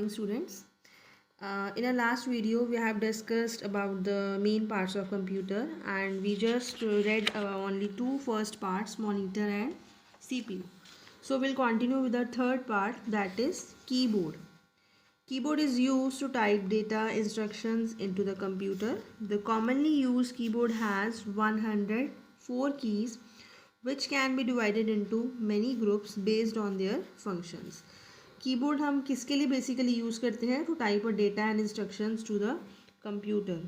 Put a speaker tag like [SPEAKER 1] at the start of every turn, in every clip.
[SPEAKER 1] morning, students. In our last video, we have discussed about the main parts of computer, and we just read only two first parts, monitor and CPU. So we'll continue with the third part, that is keyboard. Keyboard is used to type data instructions into the computer. The commonly used keyboard has 104 keys, which can be divided into many groups based on their functions. Keyboard हम किसके लिए basically use करते हैं? To type a data and instructions to the computer.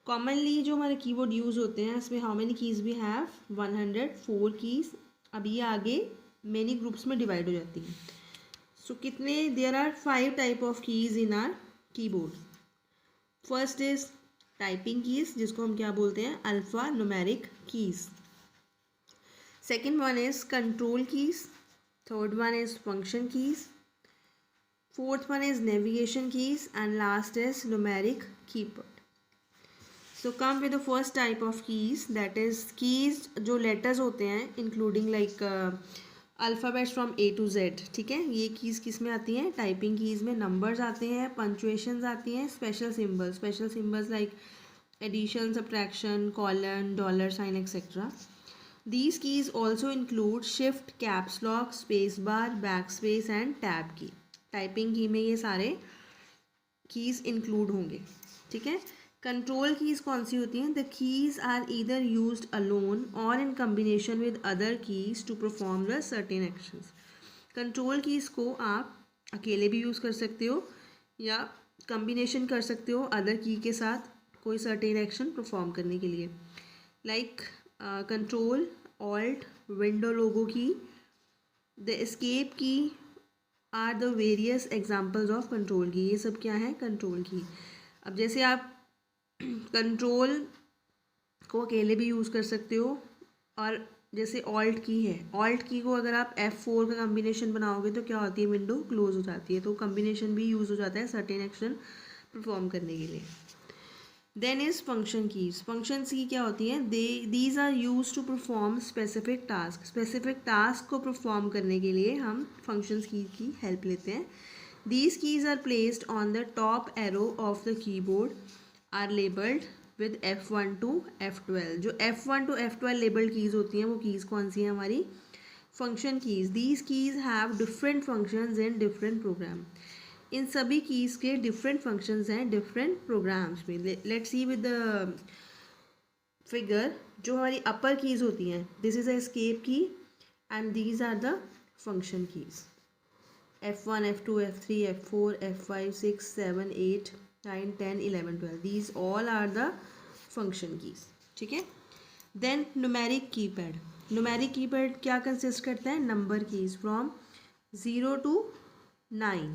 [SPEAKER 1] Commonly जो हमारे keyboard use होते हैं इसमें how many keys we have? 104 keys. अब ये आगे मेनी ग्रुप्स में डिवाइड हो जाती हैं. सो कितने? There are 5 type of keys in our keyboard. First is typing keys, जिसको हम क्या बोलते हैं? Alphanumeric keys. Second one is control keys. Third one is function keys. Fourth one is navigation keys and last is numeric keyboard. So come with the first type of keys, that is keys जो letters होते हैं including like alphabets from A to Z. ठीक है, ये keys किस में आती हैं? टाइपिंग keys में numbers आते हैं, punctuations आती हैं, special symbols like addition, subtraction, colon, dollar sign, etc. These keys also include shift, caps lock, space bar, backspace and tab key. Typing की में ये सारे कीज़ इंक्लूड होंगे. ठीक है. कंट्रोल कीज़ कौन सी होती हैं? The keys are either used alone और in combination with other keys to perform the certain actions. Control keys को आप अकेले भी यूज़ कर सकते हो या कम्बिनेशन कर सकते हो अदर की के साथ कोई सर्टेन एक्शन परफॉर्म करने के लिए. Like control, alt, window logo key, the escape key are the various examples of control key. ये सब क्या है? कंट्रोल की. अब जैसे आप कंट्रोल को अकेले भी यूज़ कर सकते हो, और जैसे ऑल्ट की है, ऑल्ट की को अगर आप F4 का कम्बिनेशन बनाओगे तो क्या होती है? विंडो क्लोज हो जाती है. तो कम्बिनेशन भी यूज़ हो जाता है सर्टेन एक्शन परफॉर्म करने के लिए. Then is function keys. Functions key क्या होती हैं? These are use to perform specific task. Specific task को परफॉर्म करने के लिए हम फंक्शंस की हेल्प लेते हैं. These keys are placed on the top row of the keyboard are labelled with F1 to F12. जो F1 to F12 labelled keys होती हैं वो कीज़ कौन सी हैं? हमारी function keys. These keys have different functions in different program. इन सभी कीज़ के डिफरेंट फंक्शंस हैं डिफरेंट प्रोग्राम्स में. Let's see with the figure. जो हमारी अपर कीज़ होती हैं, this is a escape key and these are the function keys. F1, F2, F3, F4, F5, 6, 7, 8, 9, 10, 11, 12. These all are the function keys. ठीक है. Then numeric keypad. Numeric keypad क्या consist करता है? Number keys from 0 to 9.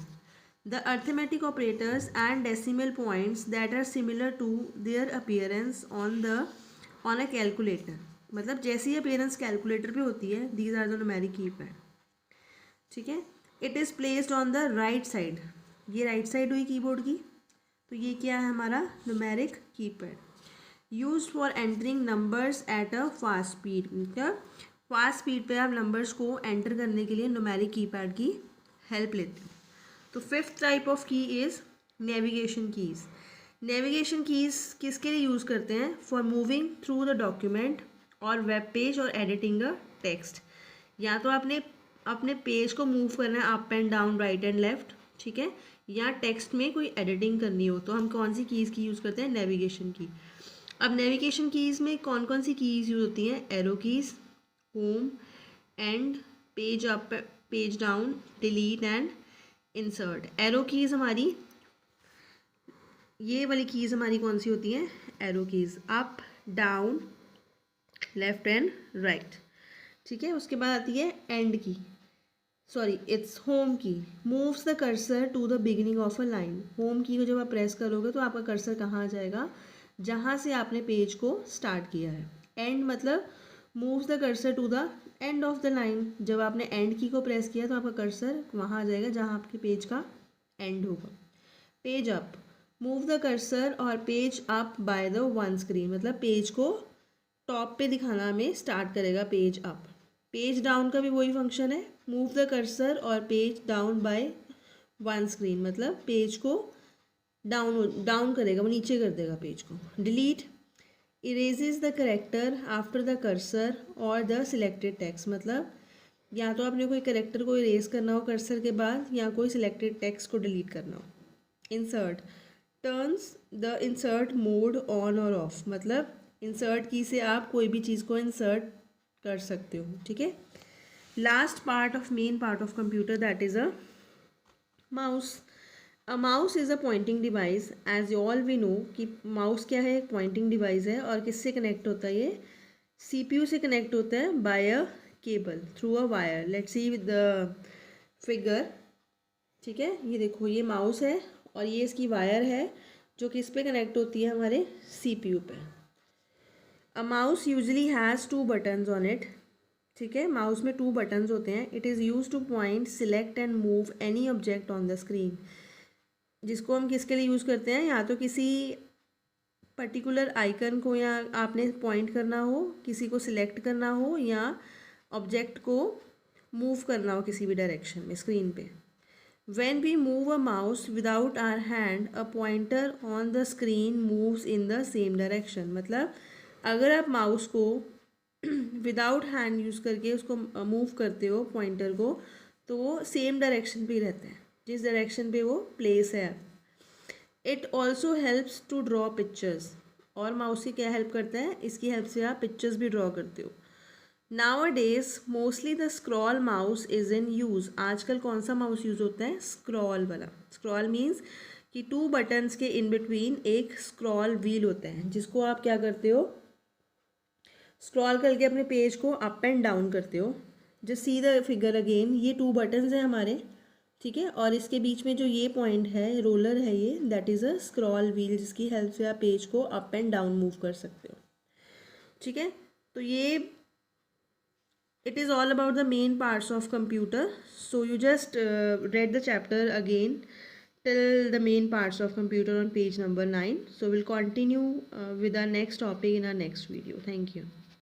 [SPEAKER 1] The arithmetic operators and decimal points that are similar to their appearance on a calculator. मतलब जैसी appearance calculator पे होती है, these are the numeric keypad. ठीक है. It is placed on the right side. ये right side हुई keyboard की. तो ये क्या है? हमारा numeric keypad. Used for entering numbers at a fast speed. मतलब फास्ट स्पीड पे आप नंबर्स को एंटर करने के लिए numeric keypad की हेल्प लेते हो. तो फिफ्थ टाइप ऑफ की is navigation keys. Navigation keys किसके लिए यूज़ करते हैं? For moving through the document और वेब पेज और एडिटिंग अ टेक्स्ट. या तो आपने अपने पेज को मूव करना है up and down, right and left. ठीक है. या टेक्स्ट में कोई एडिटिंग करनी हो तो हम कौन सी कीज़ की यूज़ करते हैं? नेविगेशन की. अब नेविगेशन कीज़ में कौन कौन सी कीज़ यूज़ होती हैं? Arrow keys, home, end, page up, page down, delete and insert. Arrow keys हमारी, ये वाली कीज़ हमारी कौन सी होती हैं? Arrow keys. Up, down, left and right. ठीक है. उसके बाद आती है end key, sorry it's home key. Moves the cursor to the beginning of a line. Home key को जब आप प्रेस करोगे तो आपका कर्सर कहाँ आ जाएगा? जहाँ से आपने पेज को स्टार्ट किया है. एंड मतलब moves the cursor to the end of the line. जब आपने एंड की को प्रेस किया तो आपका कर्सर वहाँ आ जाएगा जहाँ आपके पेज का एंड होगा. Page up. Move the cursor और page up by the one screen. मतलब पेज को टॉप पे दिखाना हमें स्टार्ट करेगा पेज अप. पेज डाउन का भी वही फंक्शन है. मूव द कर्सर और page down by one screen मतलब पेज को डाउन करेगा, वो नीचे कर देगा पेज को. Delete erases the character after the cursor और द सिलेक्टेड टेक्स्ट, मतलब या तो आपने कोई करेक्टर को इरेज करना हो कर्सर के बाद या कोई सिलेक्टेड टेक्स्ट को डिलीट करना हो. Insert turns the insert mode on और ऑफ, मतलब इंसर्ट की से आप कोई भी चीज़ को इंसर्ट कर सकते हो. ठीक है. Last part of main part of computer that is a mouse. A mouse is a pointing device. As all we know कि माउस क्या है, एक पॉइंटिंग डिवाइस है. और किससे कनेक्ट होता है ये, सीपीयू से कनेक्ट होता है by a cable through a wire. Let's see with the figure. ठीक है, ये देखो ये माउस है और ये इसकी वायर है जो किस पे कनेक्ट होती है, हमारे सीपीयू पे. A mouse usually has 2 buttons on it. ठीक है, माउस में 2 बटन्स होते हैं. It is use two point, select and move any object on the screen. जिसको हम किसके लिए यूज़ करते हैं, या तो किसी पर्टिकुलर आइकन को या आपने पॉइंट करना हो, किसी को सिलेक्ट करना हो या ऑब्जेक्ट को मूव करना हो किसी भी डायरेक्शन में स्क्रीन पे. When we move a mouse without our hand, a pointer on the screen moves in the same direction. मतलब अगर आप माउस को विदाउट हैंड यूज़ करके उसको मूव करते हो पॉइंटर को, तो वो सेम डायरेक्शन पे ही रहता है जिस डायरेक्शन पे वो प्लेस है. It also helps to draw pictures. और माउस की क्या हेल्प करता है, इसकी हेल्प से आप पिक्चर्स भी ड्रॉ करते हो. Nowadays mostly the scroll mouse is in use. आजकल कौन सा माउस यूज़ होता है, स्क्रॉल वाला. स्क्रॉल मीन्स कि 2 बटन्स के इन बिटवीन एक स्क्रॉल व्हील होता है जिसको आप क्या करते हो, स्क्रॉल करके अपने पेज को अप एंड डाउन करते हो. Just see the figure again, ये 2 बटन्स हैं हमारे. ठीक है, और इसके बीच में जो ये पॉइंट है, रोलर है ये, that is a scroll wheel जिसकी हेल्प से आप पेज को अप एंड डाउन मूव कर सकते हो. ठीक है, तो ये it is all about the main parts of computer. So you just read the chapter again till the main parts of computer on page number 9. So we'll continue with our next topic in our next video. Thank you.